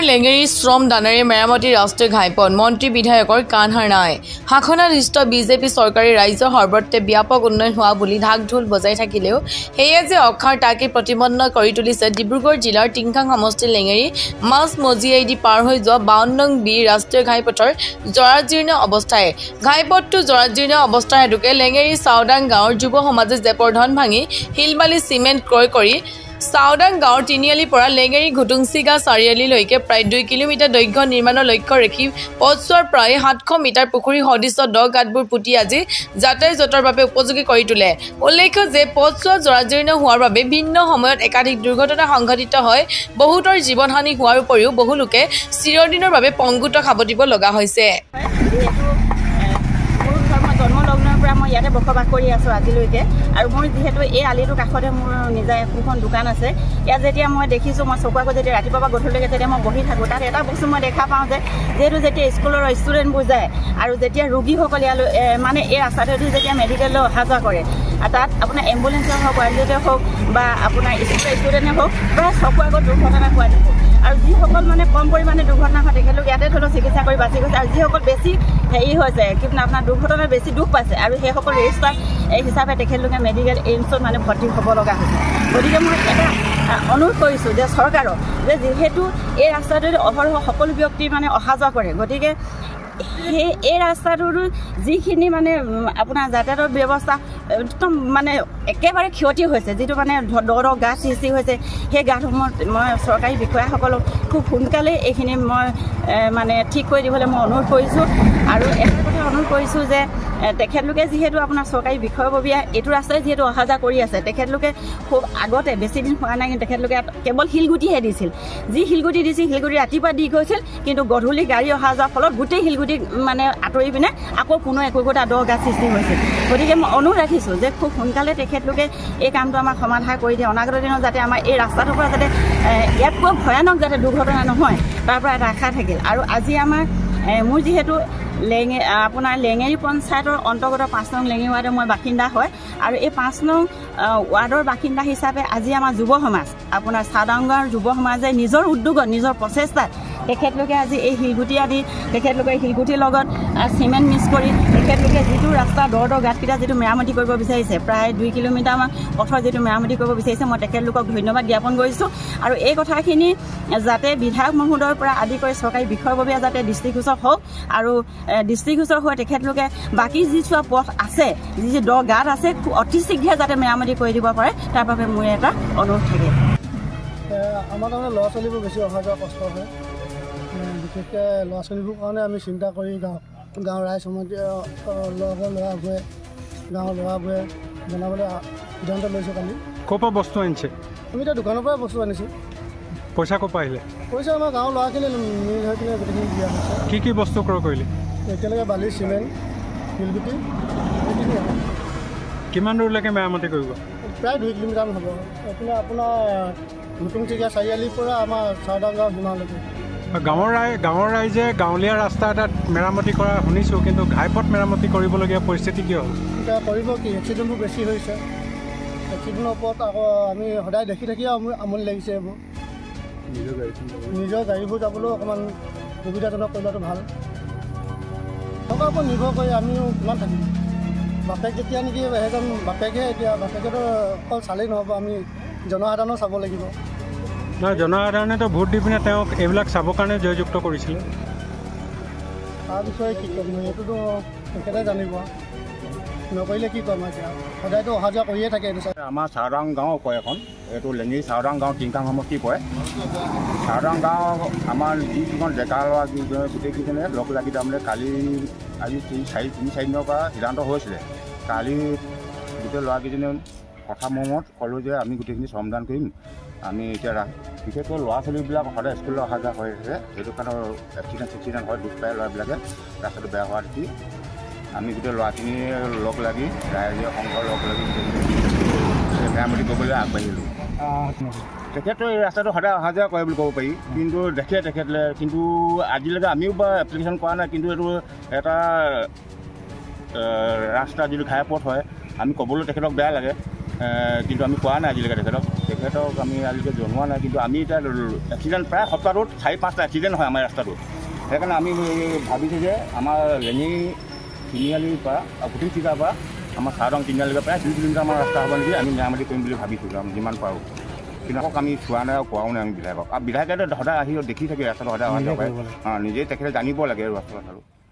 লেঙেৰী শ্ৰম দানেৰে মেৰামতি ৰাষ্ট্ৰীয় ঘাইপথ মন্ত্ৰী বিধায়কৰ কাণহাৰ নাই শাসনাধিষ্ঠ বিজেপি চৰকাৰে ৰাজ্যৰ সৰ্বত্ৰে ব্যাপক উন্নয়ন হোৱা বুলি ঢাক ঢোল বজাই থাকিলেও সেয়ে যে অক্ষৰ তাকে প্ৰতিবন্ধ কৰি তুলিছে ডিব্ৰুগড় জিলাৰ টিংখাং সমষ্টিৰ লেঙেৰী মাছ মজিয়াইদি পাৰ হৈ যোৱা 52 নং বি ৰাষ্ট্ৰীয় ঘাইপথৰ জৰাজীৰ্ণ অৱস্থায় ঘাইপথটো জৰাজীৰ্ণ অৱস্থাৰ হেতুকে লেঙেৰী চাওদাং গাঁৱৰ যুৱ সমাজে জেপৰ ধন ভাঙি শিলবালি চিমেণ্ট ক্ৰয় কৰি চাওদাং গাঁৱৰ তিনিআলিৰ পৰা লেঙেৰী ঘুটুংচিগা চাৰিআলিলৈকে প্ৰায় 2 কিলোমিটাৰ দৈৰ্ঘ্য নিৰ্মাণৰ লক্ষ্য ৰাখি পথছোৱাৰ প্ৰায় 700 মিটাৰ পুখুৰী সদৃশ্য দ গাঁতবোৰ পুতি আজি যাতায়াতৰ বাবে উপযোগী কৰি তোলে। উল্লেখ্য যে পথছোৱা জৰাজীৰ্ণ হোৱাৰ বাবে ভিন্ন সময়ত একাধিক দুৰ্ঘটনা সংঘটিত হয় বহুতৰ জীৱনহানি হোৱাৰ উপৰিও বহু লোকে চিৰদিনৰ বাবে পংগুত খাবতিব লগা হৈছে। মই ইয়াতে বসবাস কৰি আছোঁ আজিলৈকে আৰু মই যিহেতু এই আলিটোৰ কাষতে মোৰ নিজা এখন দোকান আছে ইয়াত যেতিয়া মই দেখিছোঁ মই চকুৱাকৈ যেতিয়া ৰাতিপুৱা পৰা গধূলিলৈকে যেতিয়া মই বহি থাকোঁ তাত এটা বস্তু মই দেখা পাওঁ যে যিহেতু যেতিয়া স্কুলৰ ষ্টুডেণ্টবোৰ যায় আৰু যেতিয়া ৰোগীসকল ইয়ালৈ মানে এই ৰাস্তাটোৱেদি যেতিয়া মেডিকেললৈ অহা যোৱা কৰে তাত আপোনাৰ এম্বুলেঞ্চৰ হওক ৱাইজতে হওক বা আপোনাৰ স্কুলৰ ষ্টুডেণ্টে হওক প্ৰায় চকুৱাকৈ দুৰ্ঘটনা হোৱা দেখোঁ আৰু যিসকল মানে কম পৰিমাণে দুৰ্ঘটনা হয় তেখেতলোক ইয়াতে ধৰি লওক চিকিৎসা কৰি বাচি গৈছে আৰু যিসকল বেছি হেৰি হৈছে কিন্তু আপোনাৰ দুৰ্ঘটনাত বেছি দুখ পাইছে আৰু সেইসকল ৰেজিষ্টাৰ হিচাপে তেখেতলোকে মেডিকেল এইমছত মানে ভৰ্তি হ'ব লগা হৈছে। গতিকে মই এটা অনুৰোধ কৰিছোঁ যে চৰকাৰক যে যিহেতু এই ৰাস্তাটোত অহৰহ সকলো ব্যক্তি মানে অহা যোৱা কৰে গতিকে এই ৰাস্তাটোৰ যিখিনি মানে আপোনাৰ যাতায়াতৰ ব্যৱস্থা একদম মানে একেবাৰে ক্ষতি হৈছে যিটো মানে দ গাঁত সৃষ্টি হৈছে সেই গাঁতসমূহত মই চৰকাৰী বিষয়াসকলক খুব সোনকালে এইখিনি মই মানে ঠিক কৰি দিবলৈ মই অনুৰোধ কৰিছোঁ আৰু এটা কথা অনুৰোধ কৰিছোঁ যে তেখেতলোকে যিহেতু আপোনাৰ চৰকাৰী বিষয়ববীয়া এইটো ৰাস্তাই যিহেতু অহা যোৱা কৰি আছে তেখেতলোকে খুব আগতে বেছি দিন হোৱা নাই কিন্তু তেখেতলোকে কেৱল শিলগুটিহে দিছিল যি শিলগুটি দিছিল শিলগুটি ৰাতিপুৱা দি গৈছিল কিন্তু গধূলি গাড়ী অহা যোৱাৰ ফলত গোটেই শিলগুটি মানে আঁতৰি পিনে আকৌ পুনৰ একোটা দ গাঁত সৃষ্টি হৈছিল। গতিকে মই অনুৰোধ ৰাখিছোঁ যে খুব সোনকালে তেখেতলোকে এই কামটো আমাক সমাধান কৰি দিয়ে অনাগত দিনত যাতে আমাৰ এই ৰাস্তাটোৰ পৰা যাতে ইয়াতকৈ ভয়ানক যাতে দুৰ্ঘটনা নহয় তাৰ পৰা এটা আশা থাকিল আৰু আজি আমাৰ মোৰ যিহেতু আপোনাৰ লেঙেৰী পঞ্চায়তৰ অন্তৰ্গত 5 নং লেঙেৰী ৱাৰ্ডৰ মই বাসিন্দা হয় আৰু এই 5 নং ৱাৰ্ডৰ বাসিন্দা হিচাপে আজি আমাৰ যুৱ সমাজ আপোনাৰ চাওদাংগাঁৱৰ যুৱ সমাজে নিজৰ উদ্যোগত নিজৰ প্ৰচেষ্টাত তেখেতলোকে আজি এই শিলগুটি আদি তেখেতলোকে শিলগুটিৰ লগত চিমেণ্ট মিক্স কৰি তেখেতলোকে যিটো ৰাস্তা দ গাঁতকেইটা যিটো মেৰামতি কৰিব বিচাৰিছে প্ৰায় 2 কিলোমিটাৰমান পথৰ যিটো মেৰামতি কৰিব বিচাৰিছে মই তেখেতলোকক ধন্যবাদ জ্ঞাপন কৰিছোঁ আৰু এই কথাখিনি যাতে বিধায়ক মহোদয়ৰ পৰা আদি কৰি চৰকাৰী বিষয়ববীয়া যাতে দৃষ্টিগোচৰ হওক আৰু দৃষ্টিগোচৰ হৈ তেখেতলোকে বাকী যিছোৱা পথ আছে যি দ গাঁত আছে অতি শীঘ্ৰে যাতে মেৰামতি কৰি দিব পাৰে তাৰ বাবে মোৰ এটা অনুৰোধ থাকে। আমাৰ তাৰমানে ল'ৰা ছোৱালীবোৰ বেছি অহা যোৱা কষ্ট হয় বিশেষকৈ ল'ৰা ছোৱালীবোৰ কাৰণে আমি চিন্তা কৰি গাঁৱৰ ৰাইজ গাঁৱৰ ল'ৰাবোৰে বনাবলৈ সিদ্ধান্ত লৈছোঁ কালি। ক'ৰ পৰা বস্তু আনিছে? আমি এতিয়া দোকানৰ পৰাই বস্তু আনিছোঁ। পইচা ক'ৰ পৰা আহিলে? পইচা আমাৰ গাঁৱৰ ল'ৰাখিনি মিল হৈ কিনে গোটেইখিনি দিয়া হৈছে। কি বস্তু ক্ৰয় কৰিলে? একেলগে বালি চিমেণ্ট শিলগুটি এইখিনি। কিমান দূৰলৈকে মেৰামতি কৰিব? প্ৰায় 2 কিলোমিটাৰমান হ'ব। এইপিনে আপোনাৰ ঘুটুংচিগা চাৰিআলিৰ পৰা আমাৰ চাওদাং গাঁও সীমালৈকে। গাঁৱৰ ৰাইজে গাঁৱলীয়া ৰাস্তা এটাত মেৰামতি কৰা শুনিছোঁ কিন্তু ঘাইপথ মেৰামতি কৰিবলগীয়া পৰিস্থিতি কিয় হ'ল? এতিয়া কৰিব কি এক্সিডেণ্টবোৰ বেছি হৈছে এক্সিডেণ্টৰ ওপৰত আকৌ আমি সদায় দেখি আমনি লাগিছে এইবোৰ নিজৰ গাড়ীবোৰ যাবলৈও অকণমান সুবিধাজনক কৰিবটো ভাল টকাৰ ওপৰত নিৰ্ভৰ কৰি আমিও কিমান থাকিম বাপেক যেতিয়া নেকি সেইজন বাপেকহে এতিয়া বাপেকেতো অকল চালেই নহ'ব আমি জনসাধাৰণো চাব লাগিব। নহয় জনসাধাৰণেতো ভোট দি পিনে তেওঁক এইবিলাক চাবৰ কাৰণে জয়যুক্ত কৰিছিলে তাৰ বিষয়ে কি ক'ম এইটোতো তেখেতে জানিব নকৰিলে কি ক'ম এতিয়া সদায়তো অহা যোৱা কৰিয়ে থাকে এইটো। আমাৰ চাওদাং গাঁও কয় এখন এইটো লেঙেৰী চাওদাং গাঁও টিংখাং সমষ্টি পৰে। চাওদাং গাঁও আমাৰ যিকেইখন ডেকা ল'ৰা গোটেইকেইজনে লগ লাগি তাৰমানে কালি আজি 3-4 দিনৰ পৰা সিদ্ধান্ত হৈছিলে কালি গোটেই ল'ৰাকেইজনে কথা মৰ্মত ক'লোঁ যে আমি গোটেইখিনি শ্ৰমদান কৰিম আমি এতিয়া বিশেষকৈ ল'ৰা ছোৱালীবিলাক সদায় স্কুললৈ অহা যোৱা হৈ আছে সেইটো কাৰণে এক্সিডেণ্ট হয় দুখ পায় ল'ৰাবিলাকে ৰাস্তাটো বেয়া হোৱা দেখি আমি গোটেই ল'ৰাখিনি লগ লাগি ৰাইজে সংঘৰ লগ লাগি মেৰামতি কৰিবলৈ আগবাঢ়িলোঁ। তেখেতে এই ৰাস্তাটো সদায় অহা যোৱা কৰে বুলি ক'ব পাৰি কিন্তু দেখে তেখেতে কিন্তু আজিলৈকে আমিও বা এপ্লিকেশ্যন কৰা নাই কিন্তু এইটো এটা ৰাস্তা যিটো ঘাইপথ হয় আমি ক'বলৈ তেখেতক বেয়া লাগে কিন্তু আমি কোৱা নাই আজিলৈকে তেখেতক তেখেতক আমি আজিলৈকে জনোৱা নাই, কিন্তু আমি এতিয়া এক্সিডেণ্ট প্ৰায় সপ্তাহটোত 4-5টা এক্সিডেণ্ট হয় আমাৰ ৰাস্তাটোত। সেইকাৰণে আমি ভাবিছোঁ যে আমাৰ লেঙি তিনিআলিৰ পৰা পুথি চিকাৰ পৰা আমাৰ চাওদাং তিনিআলিৰ প্ৰায় 2 কিলোমিটাৰমান ৰাস্তা হ'ব নেকি, আমি মেৰামতি কৰিম বুলি ভাবিছোঁ আমি যিমান পাৰোঁ। কিন্তু আমি চোৱা নাই আৰু কোৱাও নাই আমি বিধায়কক। আৰু বিধায়কে সদায় আহি দেখি থাকে ৰাস্তাটো সদায় অহা যোৱা কৰে। নিজেই তেখেতে জানিব লাগে ৰাস্তাটো।